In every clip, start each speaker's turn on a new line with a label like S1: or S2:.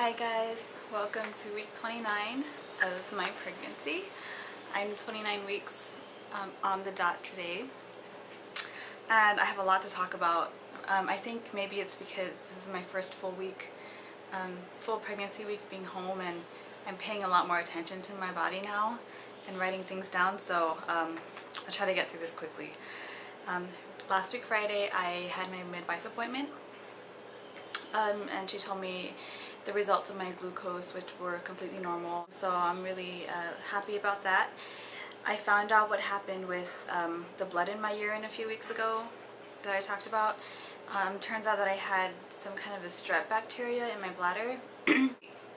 S1: Hi guys, welcome to week 29 of my pregnancy. I'm 29 weeks on the dot today, and I have a lot to talk about. I think maybe it's because this is my first full week, full pregnancy week being home, and I'm paying a lot more attention to my body now and writing things down, so I'll try to get through this quickly. Last week Friday I had my midwife appointment, and she told me the results of my glucose, which were completely normal, so I'm really happy about that. I found out what happened with the blood in my urine a few weeks ago that I talked about. Turns out that I had some kind of a strep bacteria in my bladder.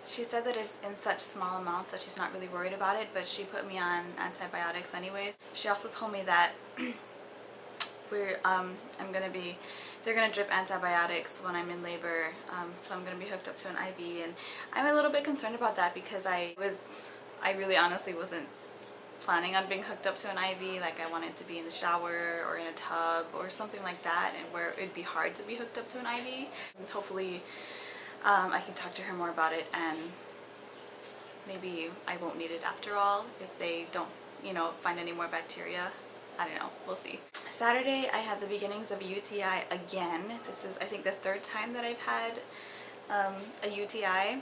S1: She said that it's in such small amounts that she's not really worried about it, but she put me on antibiotics anyways. She also told me that they're gonna drip antibiotics when I'm in labor, so I'm gonna be hooked up to an IV, and I'm a little bit concerned about that because I really honestly wasn't planning on being hooked up to an IV. Like, I wanted to be in the shower or in a tub or something like that, and where it'd be hard to be hooked up to an IV. And hopefully I can talk to her more about it, and maybe I won't need it after all if they don't, find any more bacteria. I don't know, we'll see. Saturday I had the beginnings of a UTI again. This is, I think, the third time that I've had a UTI,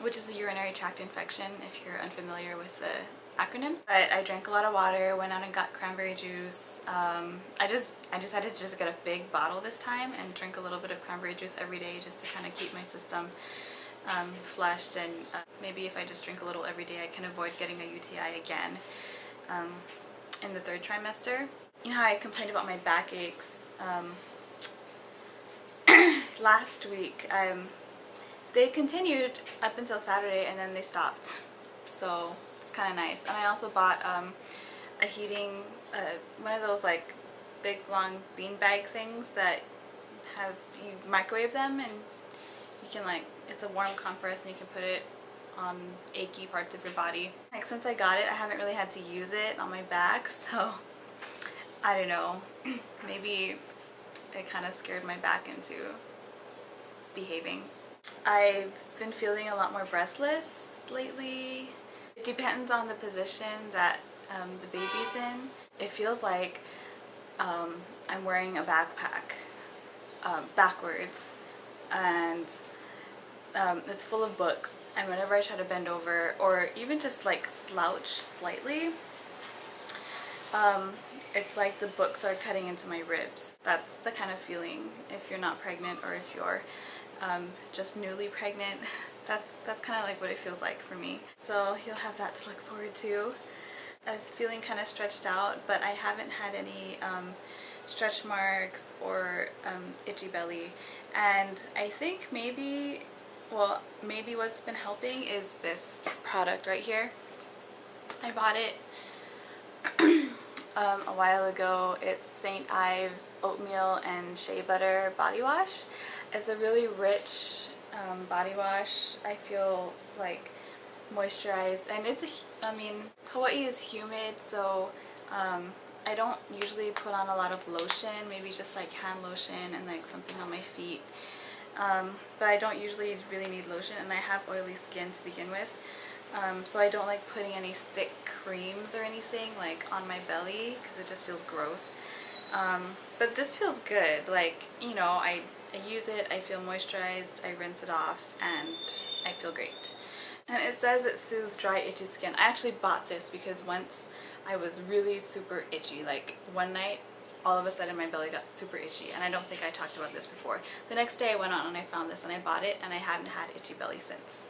S1: which is a urinary tract infection if you're unfamiliar with the acronym. But I drank a lot of water, went out and got cranberry juice. I decided to just get a big bottle this time and drink a little bit of cranberry juice every day just to kind of keep my system flushed, and maybe if I just drink a little every day I can avoid getting a UTI again in the third trimester. You know how I complained about my back aches last week? They continued up until Saturday and then they stopped, so it's kind of nice. And I also bought a heating, one of those like big long bean bag things that have, you microwave them and you can, like, it's a warm compress and you can put it on achy parts of your body. Like, since I got it I haven't really had to use it on my back, so I don't know, maybe it kind of scared my back into behaving. I've been feeling a lot more breathless lately. It depends on the position that the baby's in. It feels like I'm wearing a backpack backwards, and it's full of books, and whenever I try to bend over or even just like slouch slightly, it's like the books are cutting into my ribs. That's the kind of feeling if you're not pregnant, or if you're just newly pregnant. That's kind of like what it feels like for me. So you'll have that to look forward to. I was feeling kind of stretched out, but I haven't had any stretch marks or itchy belly, and I think maybe what's been helping is this product right here. I bought it a while ago. It's St. Ives Oatmeal and Shea Butter body wash. It's a really rich body wash. I feel like moisturized, and Hawaii is humid, so I don't usually put on a lot of lotion, maybe just like hand lotion and like something on my feet. But I don't usually really need lotion, and I have oily skin to begin with, so I don't like putting any thick creams or anything like on my belly because it just feels gross. But this feels good. Like, I use it, I feel moisturized, I rinse it off, and I feel great. And it says it soothes dry, itchy skin. I actually bought this because once I was really super itchy. Like, one night all of a sudden my belly got super itchy, and I don't think I talked about this before. The next day I went on and I found this and I bought it, and I haven't had itchy belly since.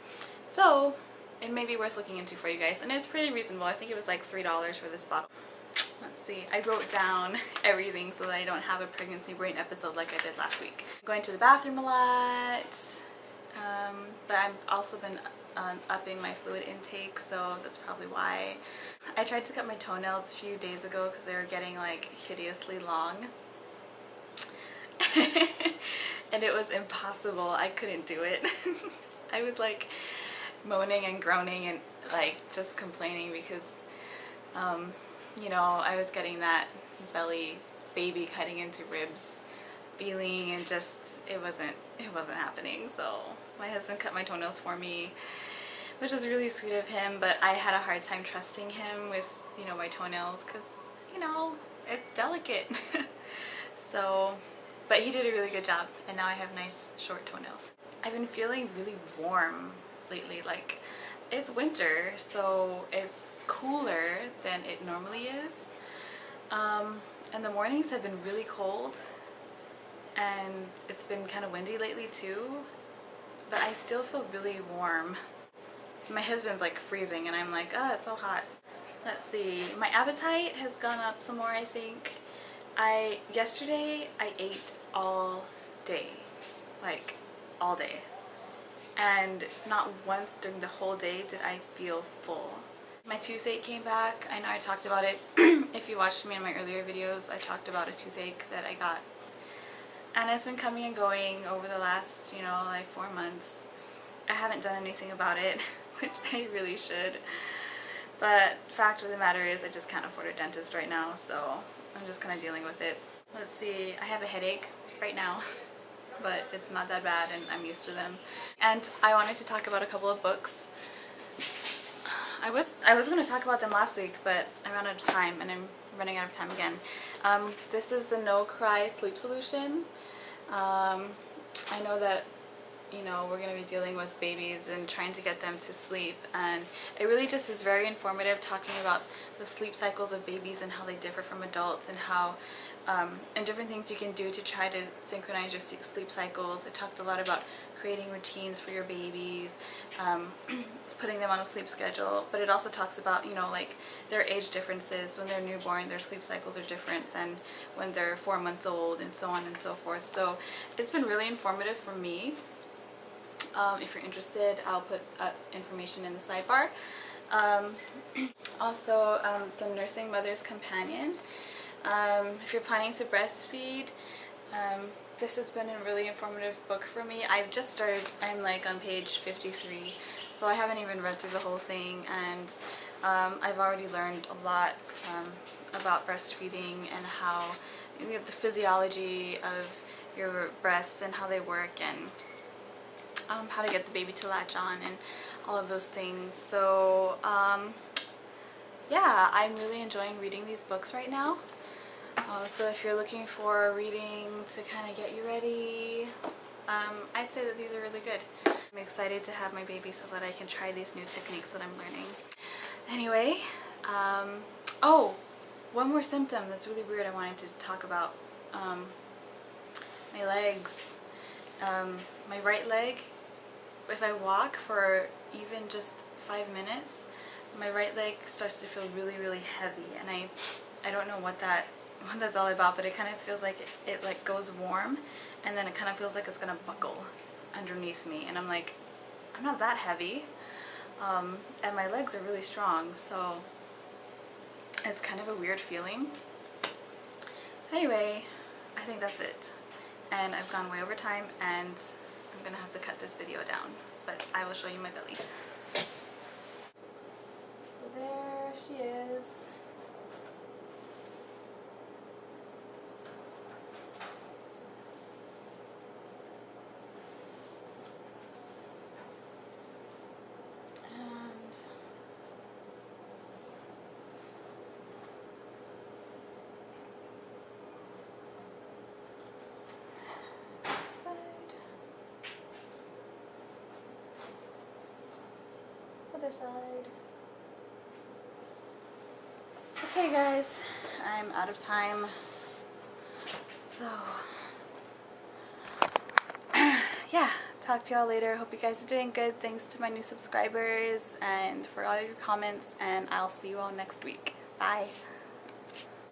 S1: So it may be worth looking into for you guys, and it's pretty reasonable. I think it was like $3 for this bottle. Let's see, I wrote down everything so that I don't have a pregnancy brain episode like I did last week. I'm going to the bathroom a lot, but I've also been upping my fluid intake, so that's probably why. I tried to cut my toenails a few days ago because they were getting like hideously long and it was impossible. I couldn't do it. I was like moaning and groaning and like just complaining because I was getting that belly baby cutting into ribs feeling, and just it wasn't happening. So My husband cut my toenails for me, which is really sweet of him, but I had a hard time trusting him with, you know, my toenails because, you know, it's delicate. So, but he did a really good job, and now I have nice short toenails. I've been feeling really warm lately. Like, it's winter, so it's cooler than it normally is. And the mornings have been really cold, and it's been kind of windy lately too, but I still feel really warm. My husband's like freezing, and I'm like, oh, it's so hot. Let's see, my appetite has gone up some more, I think. Yesterday I ate all day, like all day, and not once during the whole day did I feel full. My toothache came back. I know I talked about it. If you watched me in my earlier videos, I talked about a toothache that I got, and it's been coming and going over the last, you know, like 4 months. I haven't done anything about it, which I really should, but fact of the matter is I just can't afford a dentist right now, so I'm just kind of dealing with it. Let's see, I have a headache right now, but it's not that bad and I'm used to them. And I wanted to talk about a couple of books. I was going to talk about them last week, but I ran out of time, and I'm running out of time again. This is the No Cry Sleep Solution. I know that, you know, we're going to be dealing with babies and trying to get them to sleep, and it really just is very informative, talking about the sleep cycles of babies and how they differ from adults, and how and different things you can do to try to synchronize your sleep cycles. It talks a lot about creating routines for your babies, putting them on a sleep schedule, but it also talks about, you know, like their age differences. When they're newborn, their sleep cycles are different than when they're 4 months old, and so on and so forth. So it's been really informative for me. If you're interested, I'll put information in the sidebar. Also, the Nursing Mother's Companion. If you're planning to breastfeed, this has been a really informative book for me. I've just started, I'm like on page 53, so I haven't even read through the whole thing, and I've already learned a lot about breastfeeding and how, you know, the physiology of your breasts and how they work, and how to get the baby to latch on, and all of those things. So yeah, I'm really enjoying reading these books right now. So if you're looking for reading to kind of get you ready, I'd say that these are really good. I'm excited to have my baby so that I can try these new techniques that I'm learning. Anyway, oh, one more symptom that's really weird I wanted to talk about. My legs. My right leg, if I walk for even just 5 minutes, my right leg starts to feel really, really heavy, and I don't know what that's all about, but it kind of feels like it like goes warm, and then it kind of feels like it's gonna buckle underneath me, and I'm like, I'm not that heavy, and my legs are really strong, so it's kind of a weird feeling. Anyway, I think that's it, and I've gone way over time, and I'm gonna have to cut this video down, but I will show you my belly. So there she is. And other side. Okay guys, I'm out of time, so yeah, talk to y'all later. Hope you guys are doing good. Thanks to my new subscribers and for all of your comments, and I'll see you all next week. Bye.